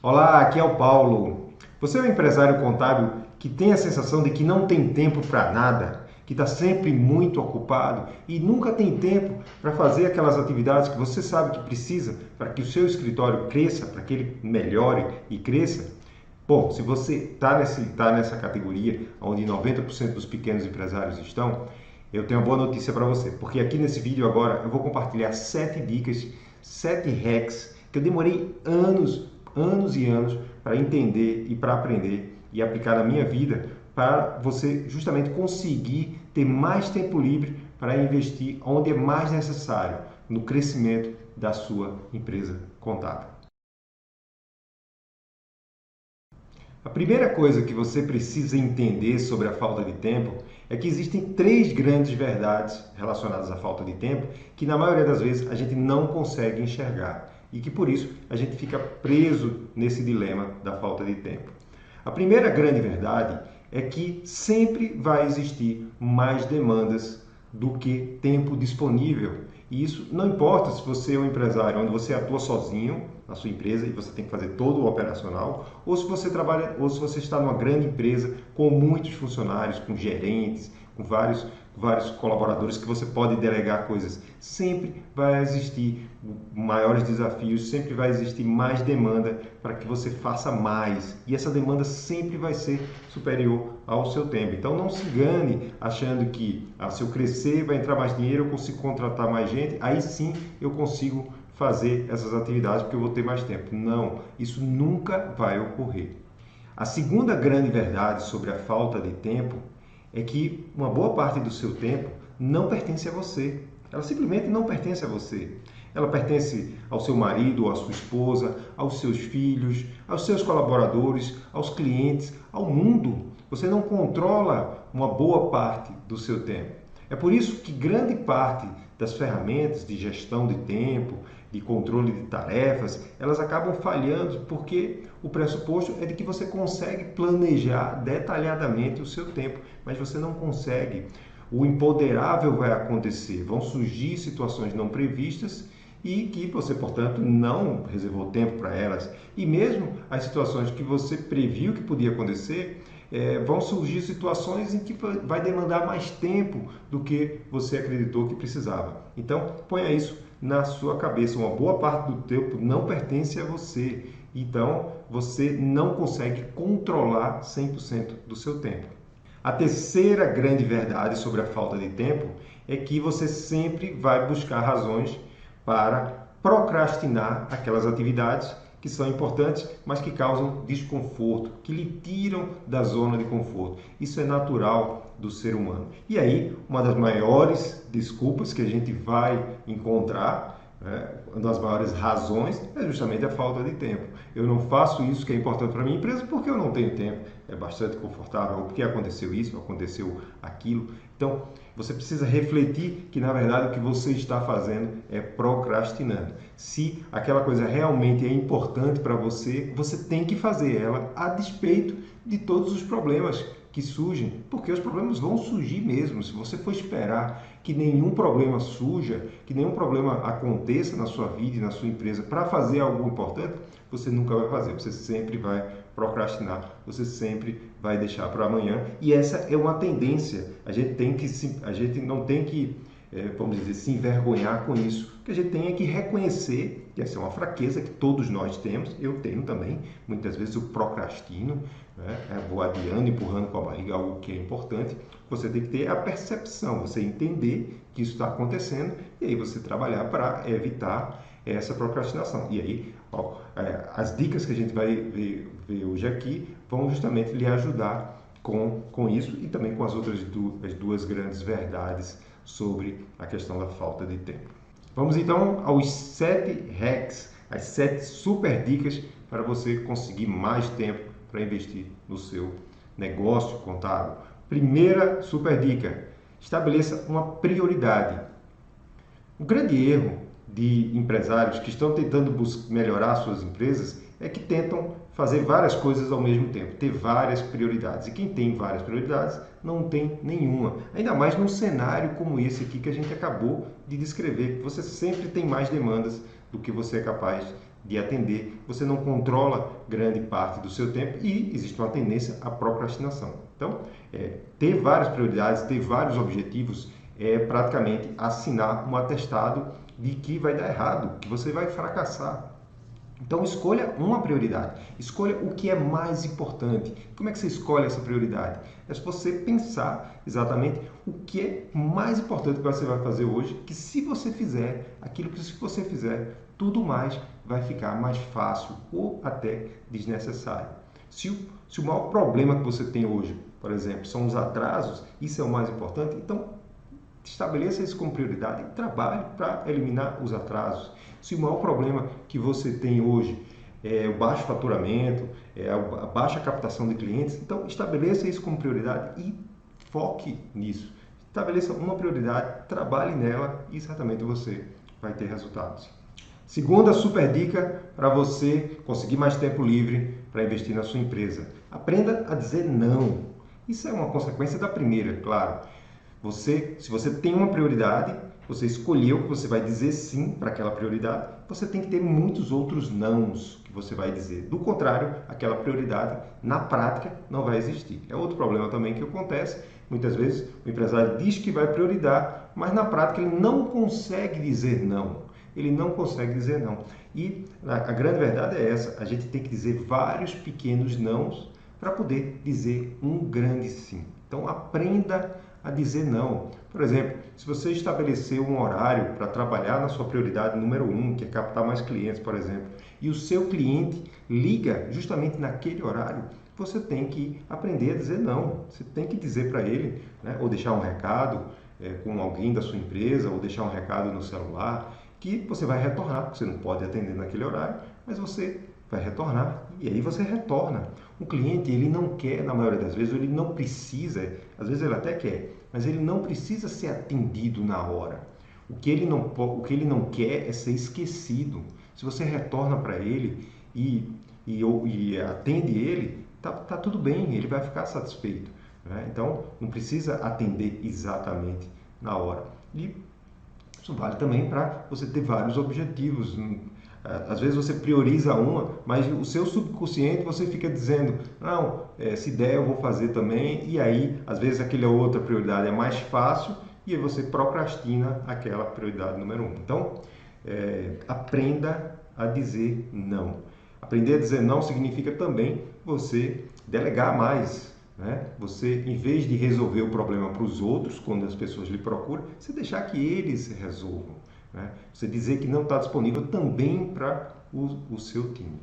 Olá, aqui é o Paulo. Você é um empresário contábil que tem a sensação de que não tem tempo para nada, que está sempre muito ocupado e nunca tem tempo para fazer aquelas atividades que você sabe que precisa para que o seu escritório cresça, para que ele melhore e cresça? Bom, se você está nessa categoria onde 90% dos pequenos empresários estão, eu tenho uma boa notícia para você, porque aqui nesse vídeo agora eu vou compartilhar 7 dicas, 7 hacks que eu demorei anos e anos para entender e para aprender e aplicar na minha vida para você justamente conseguir ter mais tempo livre para investir onde é mais necessário, no crescimento da sua empresa contábil. A primeira coisa que você precisa entender sobre a falta de tempo é que existem 3 grandes verdades relacionadas à falta de tempo que na maioria das vezes a gente não consegue enxergar e que por isso a gente fica preso nesse dilema da falta de tempo. A primeira grande verdade é que sempre vai existir mais demandas do que tempo disponível. E isso não importa se você é um empresário onde você atua sozinho na sua empresa e você tem que fazer todo o operacional, ou se você trabalha, ou se você está numa grande empresa com muitos funcionários, com gerentes, com vários colaboradores que você pode delegar coisas. Sempre vai existir maiores desafios, sempre vai existir mais demanda para que você faça mais. E essa demanda sempre vai ser superior ao seu tempo. Então não se engane achando que se eu crescer vai entrar mais dinheiro, eu consigo contratar mais gente, aí sim eu consigo fazer essas atividades porque eu vou ter mais tempo. Não, isso nunca vai ocorrer. A segunda grande verdade sobre a falta de tempo é que uma boa parte do seu tempo não pertence a você. Ela simplesmente não pertence a você. Ela pertence ao seu marido, à sua esposa, aos seus filhos, aos seus colaboradores, aos clientes, ao mundo. Você não controla uma boa parte do seu tempo. É por isso que grande parte das ferramentas de gestão de tempo, de controle de tarefas, elas acabam falhando porque o pressuposto é de que você consegue planejar detalhadamente o seu tempo, mas você não consegue. O imponderável vai acontecer, vão surgir situações não previstas e que você, portanto, não reservou tempo para elas. E mesmo as situações que você previu que podia acontecer, vão surgir situações em que vai demandar mais tempo do que você acreditou que precisava. Então, ponha isso na sua cabeça. Uma boa parte do tempo não pertence a você. Então, você não consegue controlar 100% do seu tempo. A terceira grande verdade sobre a falta de tempo é que você sempre vai buscar razões para procrastinar aquelas atividades que são importantes, mas que causam desconforto, que lhe tiram da zona de conforto. Isso é natural do ser humano. E aí, uma das maiores desculpas que a gente vai encontrar, uma das maiores razões, é justamente a falta de tempo. Eu não faço isso que é importante para a minha empresa porque eu não tenho tempo. É bastante confortável, ou porque aconteceu isso, aconteceu aquilo. Então, você precisa refletir que, na verdade, o que você está fazendo é procrastinando. Se aquela coisa realmente é importante para você, você tem que fazer ela a despeito de todos os problemas que surgem, porque os problemas vão surgir mesmo. Se você for esperar que nenhum problema surja, que nenhum problema aconteça na sua vida e na sua empresa para fazer algo importante, você nunca vai fazer, você sempre vai procrastinar, você sempre vai deixar para amanhã. E essa é uma tendência. A gente não tem que, vamos dizer, se envergonhar com isso. O que a gente tem é que reconhecer que essa é uma fraqueza que todos nós temos. Eu tenho também. Muitas vezes eu procrastino, vou adiando, empurrando com a barriga algo que é importante. Você tem que ter a percepção, você entender que isso está acontecendo e aí você trabalhar para evitar essa procrastinação. E aí, as dicas que a gente vai ver hoje aqui vão justamente lhe ajudar com isso e também com as outras as duas grandes verdades sobre a questão da falta de tempo. Vamos então aos 7 hacks, as 7 super dicas para você conseguir mais tempo para investir no seu negócio contábil. Primeira super dica: estabeleça uma prioridade. O grande erro de empresários que estão tentando melhorar suas empresas é que tentam fazer várias coisas ao mesmo tempo, ter várias prioridades. E quem tem várias prioridades não tem nenhuma. Ainda mais num cenário como esse aqui que a gente acabou de descrever. Você sempre tem mais demandas do que você é capaz de atender, você não controla grande parte do seu tempo e existe uma tendência à procrastinação. Então, ter várias prioridades, ter vários objetivos é praticamente assinar um atestado de que vai dar errado, que você vai fracassar. Então escolha uma prioridade, escolha o que é mais importante. Como é que você escolhe essa prioridade? É se você pensar exatamente o que é mais importante que você vai fazer hoje, que se você fizer aquilo que se você fizer, tudo mais vai ficar mais fácil ou até desnecessário. Se o maior problema que você tem hoje, por exemplo, são os atrasos, isso é o mais importante, então estabeleça isso como prioridade e trabalhe para eliminar os atrasos. Se o maior problema que você tem hoje é o baixo faturamento, é a baixa captação de clientes, então estabeleça isso como prioridade e foque nisso. Estabeleça uma prioridade, trabalhe nela e certamente você vai ter resultados. Segunda super dica para você conseguir mais tempo livre para investir na sua empresa. Aprenda a dizer não. Isso é uma consequência da primeira, claro. Se você tem uma prioridade, você escolheu que você vai dizer sim para aquela prioridade, você tem que ter muitos outros nãos que você vai dizer. Do contrário, aquela prioridade na prática não vai existir. É outro problema também que acontece. Muitas vezes o empresário diz que vai priorizar, mas na prática ele não consegue dizer não. Ele não consegue dizer não. E a grande verdade é essa, a gente tem que dizer vários pequenos nãos para poder dizer um grande sim. Então aprenda a dizer não. Por exemplo, se você estabeleceu um horário para trabalhar na sua prioridade número 1, que é captar mais clientes, por exemplo, e o seu cliente liga justamente naquele horário, você tem que aprender a dizer não. Você tem que dizer para ele, né, ou deixar um recado com alguém da sua empresa, ou deixar um recado no celular, que você vai retornar, porque você não pode atender naquele horário, mas você vai retornar e aí você retorna. O cliente, ele não quer, na maioria das vezes, ele não precisa, às vezes ele até quer, mas ele não precisa ser atendido na hora. O que ele não quer é ser esquecido. Se você retorna para ele e atende ele, tá tudo bem, ele vai ficar satisfeito, né? Então, não precisa atender exatamente na hora. E isso vale também para você ter vários objetivos. Às vezes você prioriza uma, mas o seu subconsciente você fica dizendo, não, se der eu vou fazer também, e aí às vezes aquela outra prioridade é mais fácil e aí você procrastina aquela prioridade número 1. Então, aprenda a dizer não. Aprender a dizer não significa também você delegar mais, né? Você, em vez de resolver o problema para os outros, quando as pessoas lhe procuram, você deixar que eles resolvam, né? Você dizer que não está disponível também para o seu time.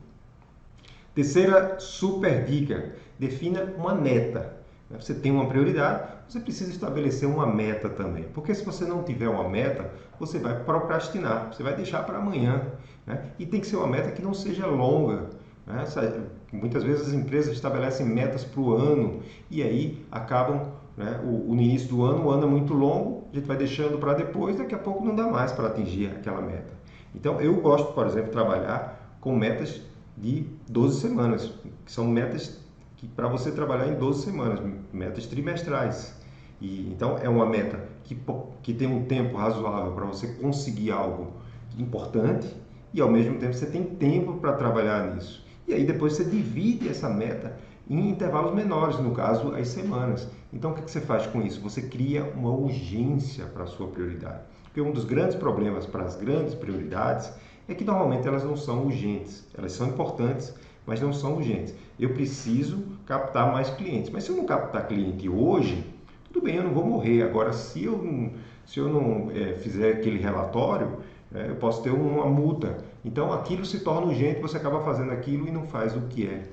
Terceira super dica, defina uma meta. Você tem uma prioridade, você precisa estabelecer uma meta também. Porque se você não tiver uma meta, você vai procrastinar, você vai deixar para amanhã, né? E tem que ser uma meta que não seja longa, né? Muitas vezes as empresas estabelecem metas para o ano e aí acabam, né, no início do ano, o ano é muito longo, a gente vai deixando para depois, daqui a pouco não dá mais para atingir aquela meta. Então eu gosto, por exemplo, de trabalhar com metas de 12 semanas, que são metas para você trabalhar em 12 semanas, metas trimestrais. Então é uma meta que tem um tempo razoável para você conseguir algo importante e ao mesmo tempo você tem tempo para trabalhar nisso. E aí depois você divide essa meta em intervalos menores, no caso, as semanas. Então o que você faz com isso? Você cria uma urgência para a sua prioridade. Porque um dos grandes problemas para as grandes prioridades é que normalmente elas não são urgentes. Elas são importantes, mas não são urgentes. Eu preciso captar mais clientes. Mas se eu não captar cliente hoje, tudo bem, eu não vou morrer. Agora, se eu não fizer aquele relatório, eu posso ter uma multa. Então, aquilo se torna urgente, você acaba fazendo aquilo e não faz o que é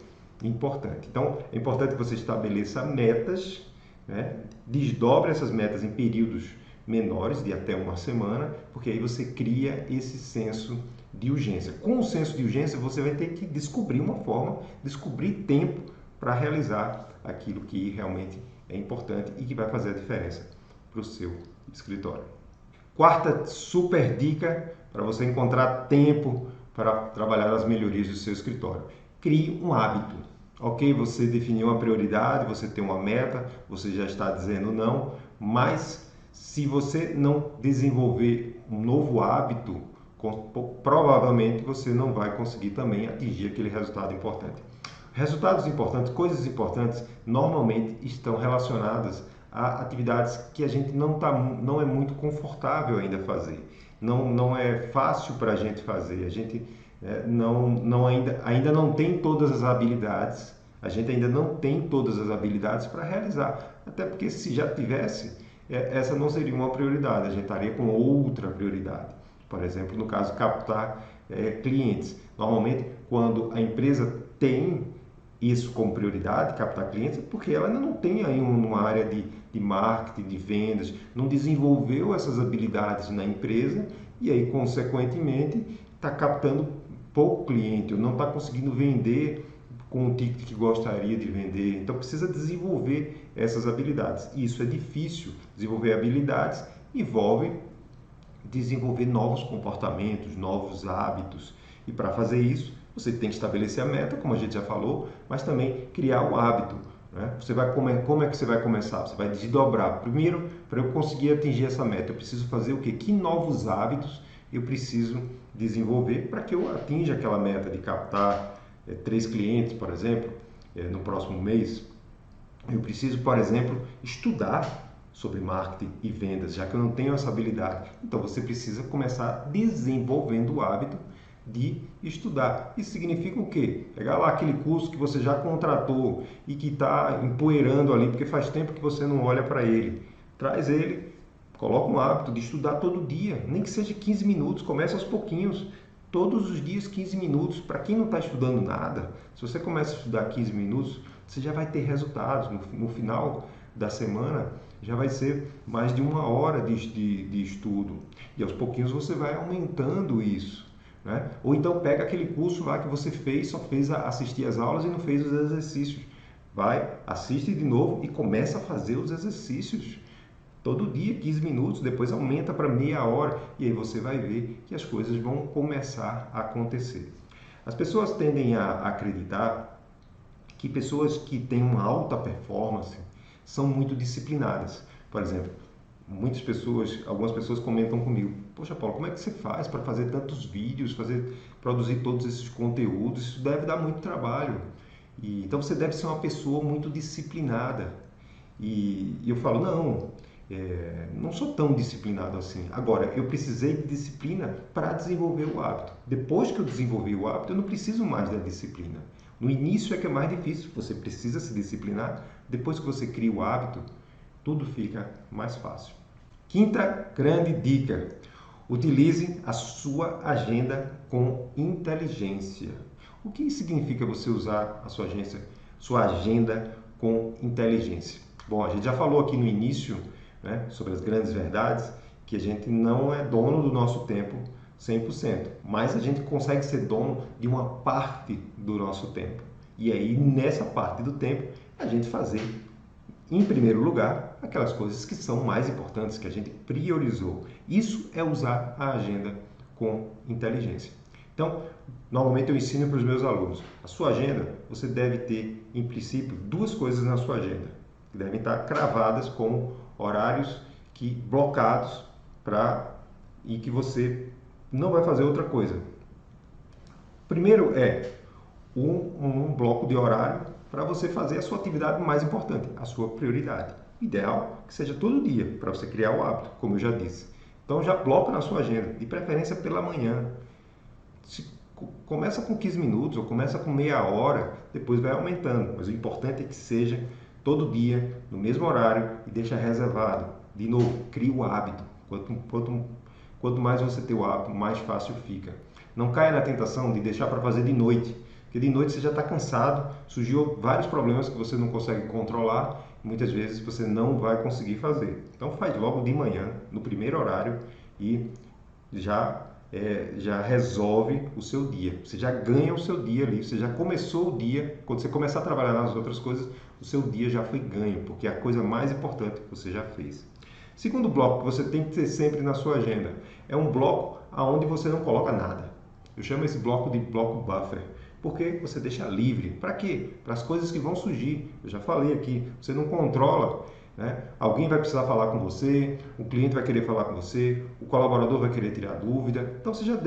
importante. Então, é importante que você estabeleça metas, né? Desdobre essas metas em períodos menores, de até uma semana, porque aí você cria esse senso de urgência. Com o senso de urgência, você vai ter que descobrir uma forma, descobrir tempo para realizar aquilo que realmente é importante e que vai fazer a diferença para o seu escritório. Quarta super dica para você encontrar tempo para trabalhar as melhorias do seu escritório. Crie um hábito. Ok, você definiu uma prioridade, você tem uma meta, você já está dizendo não, mas se você não desenvolver um novo hábito provavelmente você não vai conseguir também atingir aquele resultado importante. Resultados importantes, coisas importantes, normalmente estão relacionadas a atividades que a gente não é muito confortável ainda fazer. Não é fácil para a gente fazer. A gente ainda não tem todas as habilidades. A gente ainda não tem todas as habilidades para realizar. Até porque se já tivesse, essa não seria uma prioridade. A gente estaria com outra prioridade. Por exemplo, no caso, captar clientes. Normalmente, quando a empresa tem isso como prioridade, captar clientes, porque ela ainda não tem aí uma área de marketing, de vendas, não desenvolveu essas habilidades na empresa e aí, consequentemente, está captando pouco cliente, ou não está conseguindo vender com o ticket que gostaria de vender. Então, precisa desenvolver essas habilidades. E isso é difícil. Desenvolver habilidades envolve desenvolver novos comportamentos, novos hábitos. E para fazer isso, você tem que estabelecer a meta, como a gente já falou, mas também criar o hábito. Né? Como é que você vai começar? Você vai desdobrar. Primeiro, para eu conseguir atingir essa meta, eu preciso fazer o quê? Que novos hábitos eu preciso desenvolver para que eu atinja aquela meta de captar 3 clientes, por exemplo, no próximo mês? Eu preciso, por exemplo, estudar sobre marketing e vendas, já que eu não tenho essa habilidade. Então você precisa começar desenvolvendo o hábito de estudar. Isso significa o quê? Pegar lá aquele curso que você já contratou e que está empoeirando ali, porque faz tempo que você não olha para ele. Traz ele, coloca um hábito de estudar todo dia, nem que seja 15 minutos, comece aos pouquinhos. Todos os dias 15 minutos. Para quem não está estudando nada, se você começa a estudar 15 minutos, você já vai ter resultados. No final da semana, já vai ser mais de 1 hora de estudo. E aos pouquinhos você vai aumentando isso. Né? Ou então pega aquele curso lá que você fez, só fez assistir as aulas e não fez os exercícios. Vai, assiste de novo e começa a fazer os exercícios. Todo dia, 15 minutos, depois aumenta para meia hora e aí você vai ver que as coisas vão começar a acontecer. As pessoas tendem a acreditar que pessoas que têm uma alta performance são muito disciplinadas. Por exemplo, algumas pessoas comentam comigo: poxa, Paulo, como é que você faz para fazer tantos vídeos, produzir todos esses conteúdos? Isso deve dar muito trabalho. Então você deve ser uma pessoa muito disciplinada. E eu falo, não sou tão disciplinado assim. Agora, eu precisei de disciplina para desenvolver o hábito. Depois que eu desenvolvi o hábito, eu não preciso mais da disciplina. No início é que é mais difícil, você precisa se disciplinar. Depois que você cria o hábito, tudo fica mais fácil. Quinta grande dica: utilize a sua agenda com inteligência. O que significa você usar a sua agenda com inteligência? Bom, a gente já falou aqui no início, né, sobre as grandes verdades, que a gente não é dono do nosso tempo 100%, mas a gente consegue ser dono de uma parte do nosso tempo. E aí, nessa parte do tempo, a gente fazer, em primeiro lugar, aquelas coisas que são mais importantes, que a gente priorizou. Isso é usar a agenda com inteligência. Então, normalmente eu ensino para os meus alunos: a sua agenda, você deve ter, em princípio, 2 coisas na sua agenda, que devem estar cravadas com horários blocados e que você não vai fazer outra coisa. Primeiro é um bloco de horário para você fazer a sua atividade mais importante, a sua prioridade. Ideal que seja todo dia, para você criar o hábito, como eu já disse. Então já bloca na sua agenda, de preferência pela manhã. Começa com 15 minutos ou começa com meia hora, depois vai aumentando. Mas o importante é que seja todo dia, no mesmo horário, e deixa reservado. De novo, cria o hábito. Quanto mais você ter o hábito, mais fácil fica. Não caia na tentação de deixar para fazer de noite, porque de noite você já está cansado, surgiu vários problemas que você não consegue controlar, e muitas vezes você não vai conseguir fazer. Então faz logo de manhã, no primeiro horário, e já resolve o seu dia. Você já ganha o seu dia ali, você já começou o dia. Quando você começar a trabalhar nas outras coisas, o seu dia já foi ganho, porque é a coisa mais importante que você já fez. Segundo bloco que você tem que ter sempre na sua agenda é um bloco onde você não coloca nada. Eu chamo esse bloco de bloco buffer, porque você deixa livre. Para quê? Para as coisas que vão surgir. Eu já falei aqui, você não controla né? Alguém vai precisar falar com você, o cliente vai querer falar com você, o colaborador vai querer tirar dúvida. Então você já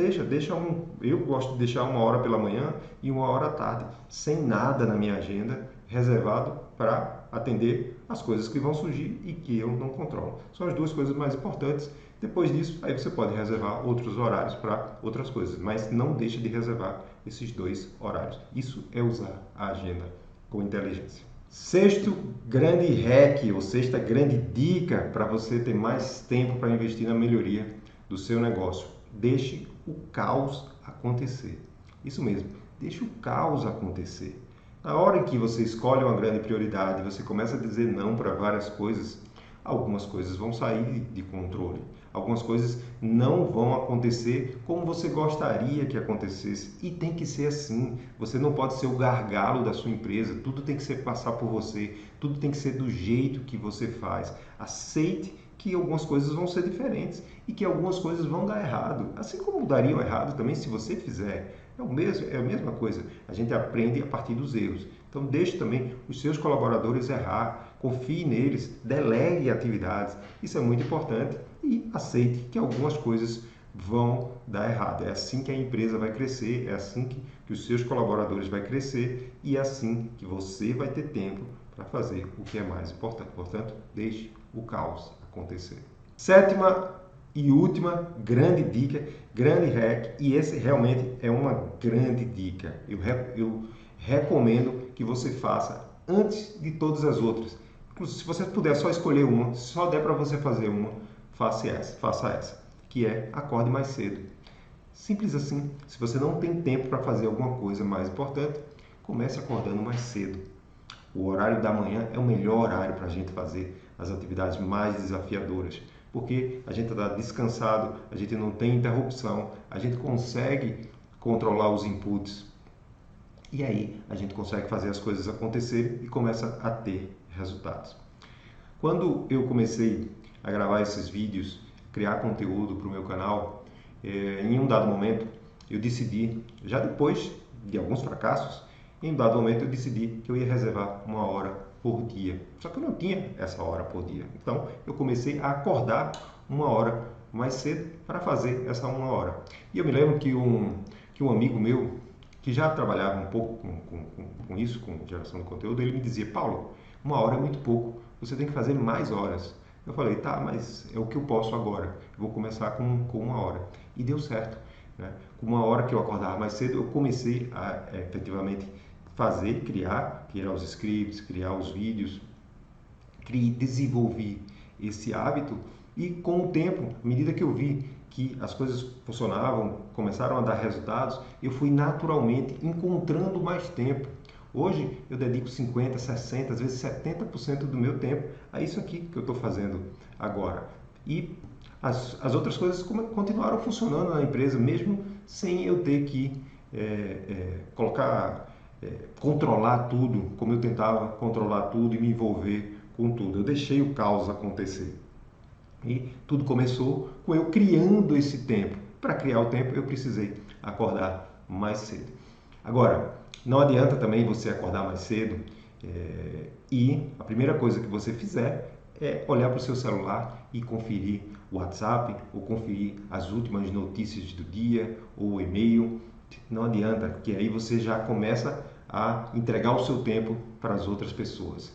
eu gosto de deixar 1 hora pela manhã e 1 hora à tarde, sem nada na minha agenda, reservado para atender as coisas que vão surgir e que eu não controlo. São as 2 coisas mais importantes. Depois disso, aí você pode reservar outros horários para outras coisas, mas não deixe de reservar esses 2 horários. Isso é usar a agenda com inteligência. Sexto grande hack, ou sexta grande dica para você ter mais tempo para investir na melhoria do seu negócio. Deixe o caos acontecer. Isso mesmo, deixe o caos acontecer. Na hora em que você escolhe uma grande prioridade, você começa a dizer não para várias coisas, algumas coisas vão sair de controle. Algumas coisas não vão acontecer como você gostaria que acontecesse. E tem que ser assim. Você não pode ser o gargalo da sua empresa. Tudo tem que ser passar por você. Tudo tem que ser do jeito que você faz. Aceite que algumas coisas vão ser diferentes e que algumas coisas vão dar errado. Assim como dariam errado também se você fizer. É a mesma coisa. A gente aprende a partir dos erros. Então deixe também os seus colaboradores errar. Confie neles. Delegue atividades. Isso é muito importante. E aceite que algumas coisas vão dar errado. É assim que a empresa vai crescer, é assim que os seus colaboradores vão crescer e é assim que você vai ter tempo para fazer o que é mais importante. Portanto, deixe o caos acontecer. Sétima e última grande dica, grande hack, e esse realmente é uma grande dica. Eu recomendo que você faça antes de todas as outras. Se você puder só escolher uma, se só der para você fazer uma, faça essa, que é acorde mais cedo. Simples assim. Se você não tem tempo para fazer alguma coisa mais importante, comece acordando mais cedo. O horário da manhã é o melhor horário para a gente fazer as atividades mais desafiadoras, porque a gente está descansado, a gente não tem interrupção, a gente consegue controlar os inputs e aí a gente consegue fazer as coisas acontecerem e começa a ter resultados. Quando eu comecei a gravar esses vídeos, criar conteúdo para o meu canal, em um dado momento eu decidi, já depois de alguns fracassos, em um dado momento eu decidi que eu ia reservar 1 hora por dia. Só que eu não tinha essa hora por dia. Então eu comecei a acordar 1 hora mais cedo para fazer essa 1 hora. E eu me lembro que um amigo meu, que já trabalhava um pouco com isso, com geração de conteúdo, ele me dizia: Paulo, 1 hora é muito pouco, você tem que fazer mais horas. Eu falei: tá, mas é o que eu posso agora, eu vou começar com 1 hora. E deu certo, né? Com 1 hora que eu acordava mais cedo, eu comecei a efetivamente criar os scripts, criar os vídeos, desenvolver esse hábito e com o tempo, à medida que eu vi que as coisas funcionavam, começaram a dar resultados, eu fui naturalmente encontrando mais tempo. Hoje eu dedico 50%, 60%, às vezes 70% do meu tempo a isso aqui que eu estou fazendo agora. E as outras coisas continuaram funcionando na empresa, mesmo sem eu ter que controlar tudo, como eu tentava controlar tudo e me envolver com tudo. Eu deixei o caos acontecer. E tudo começou com eu criando esse tempo. Para criar o tempo, eu precisei acordar mais cedo. Agora, não adianta também você acordar mais cedo e a primeira coisa que você fizer é olhar para o seu celular e conferir o WhatsApp ou conferir as últimas notícias do dia ou o e-mail. Não adianta, porque aí você já começa a entregar o seu tempo para as outras pessoas.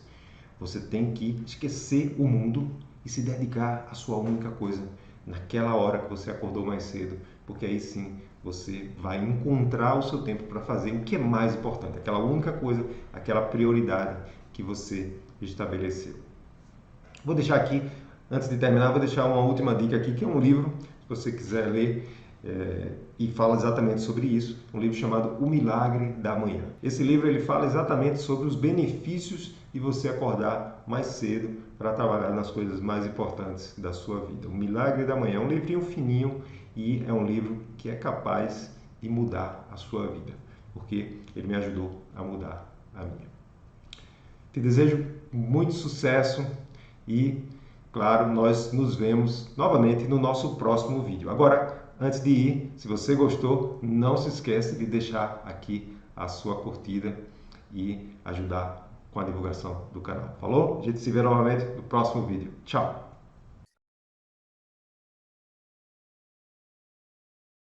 Você tem que esquecer o mundo e se dedicar à sua única coisa naquela hora que você acordou mais cedo, porque aí sim você vai encontrar o seu tempo para fazer o que é mais importante, aquela única coisa, aquela prioridade que você estabeleceu. Vou deixar aqui, antes de terminar, vou deixar uma última dica aqui, que é um livro, se você quiser ler, e fala exatamente sobre isso, um livro chamado O Milagre da Manhã. Esse livro ele fala exatamente sobre os benefícios de você acordar mais cedo para trabalhar nas coisas mais importantes da sua vida. O Milagre da Manhã é um livrinho fininho e é um livro que é capaz de mudar a sua vida, porque ele me ajudou a mudar a minha. Te desejo muito sucesso e, claro, nós nos vemos novamente no nosso próximo vídeo. Agora, antes de ir, se você gostou, não se esqueça de deixar aqui a sua curtida e ajudar com a divulgação do canal. Falou? A gente se vê novamente no próximo vídeo. Tchau!